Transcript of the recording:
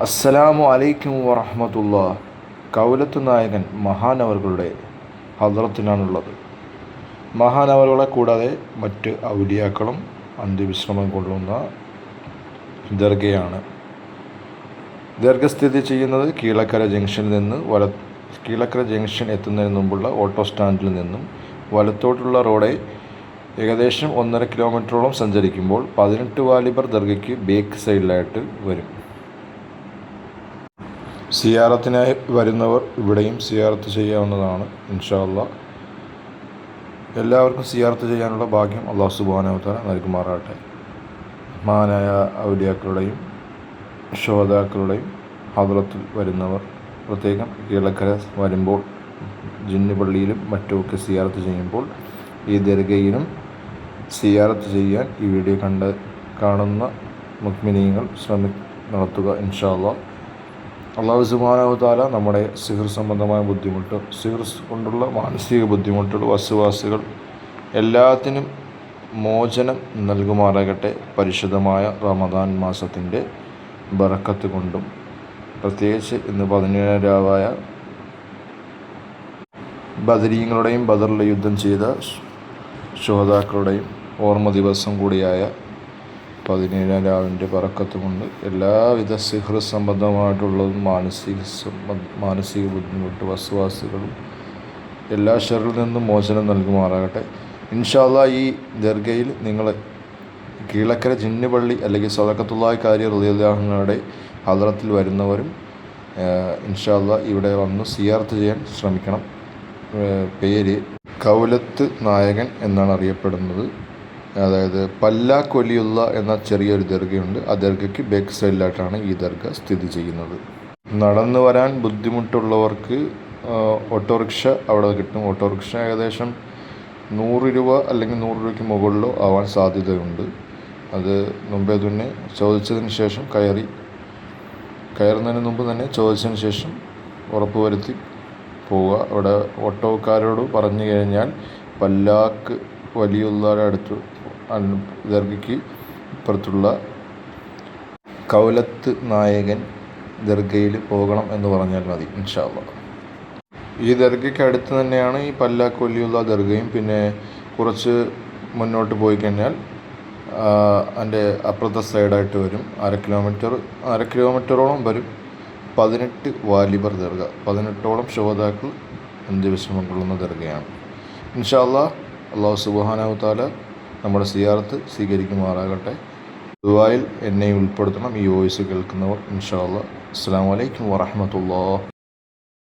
അസ്സലാമു അലൈക്കും വറഹ്മത്തുള്ളാ. കൗലത്ത് നായകൻ മഹാനവറുകളുടെ ഹദ്റത്തിലാണുള്ളത്. മഹാനവറുകളെ കൂടാതെ മറ്റ് ഔലിയാക്കളും അന്ത്യവിശ്രമം കൊള്ളുന്ന ദർഗയാണ്. ദർഗ സ്ഥിതി ചെയ്യുന്നത് കീഴക്കര ജംഗ്ഷനിൽ നിന്ന് കീഴക്കര ജംഗ്ഷൻ എത്തുന്നതിന് മുമ്പുള്ള ഓട്ടോ സ്റ്റാൻഡിൽ നിന്നും വലത്തോട്ടുള്ള റോഡ് ഏകദേശം 1.5 കിലോമീറ്ററോളം സഞ്ചരിക്കുമ്പോൾ 18 വാലിബർ ദർഗയ്ക്ക് ബേക്ക് സൈഡിലായിട്ട് വരും. സിയാറത്തിനായി വരുന്നവർ ഇവിടെയും സിയാറത്ത് ചെയ്യാവുന്നതാണ്. ഇൻഷാ അല്ലാഹ് എല്ലാവർക്കും സിയാറത്ത് ചെയ്യാനുള്ള ഭാഗ്യം അല്ലാഹു സുബ്ഹാനഹു വ തആല നൽകുമാറാകട്ടെ. മഹാനായ ഔലിയാക്കളുടെയും ശുഹദാക്കളുടെയും ഹദ്റത്തിൽ വരുന്നവർ പ്രത്യേകം കീഴക്കര വരുമ്പോൾ ജിന്ന് പള്ളിയിലും മറ്റുമൊക്കെ സിയാറത്ത് ചെയ്യുമ്പോൾ ഈ ദർഗയിലും സിയാറത്ത് ചെയ്യാൻ ഈ വീഡിയോ കാണുന്ന മുഅ്മിനീങ്ങൾ നടത്തുക. ഇൻഷാ അല്ലാഹ് അല്ലാഹു സുബ്ഹാനഹു വ തആല നമ്മുടെ സിഹർ സംബന്ധമായ ബുദ്ധിമുട്ട്, സിഹർ കൊണ്ടുള്ള മാനസിക ബുദ്ധിമുട്ടുകൾ, വസ്വാസുകൾ എല്ലാത്തിനും മോചനം നൽകുമാറാകട്ടെ. പരിശുദ്ധമായ റമദാൻ മാസത്തിൻ്റെ ബറക്കത്ത് കൊണ്ടും പ്രത്യേകിച്ച് ഇന്ന് 17 രാവായ ബദരീങ്ങളുടെയും ബദറിൽ യുദ്ധം ചെയ്ത ശുഹദാക്കളുടെയും ഓർമ്മ ദിവസം കൂടിയായ 17 രാവിൻ്റെ ബറക്കത്ത് കൊണ്ട് എല്ലാവിധ സിഹർ സംബന്ധമായിട്ടുള്ളതും മാനസിക ബുദ്ധിമുട്ട്, വസ്വാസുകളും എല്ലാ ഷറിൽ നിന്നും മോചനം നൽകുമാറാകട്ടെ. ഇൻഷാ അല്ലാഹ് ഈ ദർഗയിൽ നിങ്ങൾ കീഴക്കര ജിന്ന് പള്ളി അല്ലെങ്കിൽ സദഖത്തുള്ളാഹി കാരി റളിയല്ലാഹു അൻഹയുടെ ഹദ്റത്തിൽ വരുന്നവരും ഇൻഷാ അല്ലാഹ് ഇവിടെ വന്ന് സിയാറത്ത് ചെയ്യാൻ ശ്രമിക്കണം. പേര് കൗലത്ത് നായകൻ എന്നാണ് അറിയപ്പെടുന്നത്. അതായത് പല്ലാക്ക് വലിയുള്ള എന്ന ചെറിയൊരു ദർഗയുണ്ട്. ആ ദർഗയ്ക്ക് ബാക്ക് സൈഡിലായിട്ടാണ് ഈ ദർഗ സ്ഥിതി ചെയ്യുന്നത്. നടന്നു വരാൻ ബുദ്ധിമുട്ടുള്ളവർക്ക് ഓട്ടോറിക്ഷ അവിടെ കിട്ടും. ഓട്ടോറിക്ഷ ഏകദേശം 100 രൂപ അല്ലെങ്കിൽ 100 രൂപയ്ക്ക് മുകളിലോ ആവാൻ സാധ്യതയുണ്ട്. അത് മുമ്പേ തന്നെ ചോദിച്ചതിന് ശേഷം കയറുന്നതിന് മുമ്പ് തന്നെ ചോദിച്ചതിന് ശേഷം ഉറപ്പ് വരുത്തി പോവുക. അവിടെ ഓട്ടോക്കാരോട് പറഞ്ഞു കഴിഞ്ഞാൽ പല്ലാക്ക് വലിയുള്ളവരുടെ അടുത്ത് ദർഗയ്ക്ക് ഇപ്പുറത്തുള്ള കൗലത്ത് നായകൻ ദർഗയിൽ പോകണം എന്ന് പറഞ്ഞാൽ മതി. ഇൻഷാ അല്ലാഹ് ഈ ദർഗയ്ക്ക് അടുത്ത് തന്നെയാണ് ഈ പല്ലാക്ക് വലിയുള്ള ദർഗയും. പിന്നെ കുറച്ച് മുന്നോട്ട് പോയി കഴിഞ്ഞാൽ അതിൻ്റെ അപ്പുറത്തെ സൈഡായിട്ട് വരും 1/2 കിലോമീറ്ററോളം വരും 18 വാലിബർ ദർഗ. 18ഓളം ശുഹദാക്കൾ അന്ത്യവിശ്രമം കൊള്ളുന്ന ദർഗയാണ്. ഇൻഷാ അല്ലാഹ് അല്ലാഹു സുബ്ഹാനഹു വ തആല നമ്മുടെ സിയാറത്ത് സ്വീകരിക്കുമാറാകട്ടെ. ദുആയിൽ എന്നെ ഉൾപ്പെടുത്തണം ഈ വോയിസ് കേൾക്കുന്നവർ. ഇൻഷാ അല്ലാഹ്. അസ്സലാമു അലൈക്കും വറഹ്മത്തുള്ളാഹി.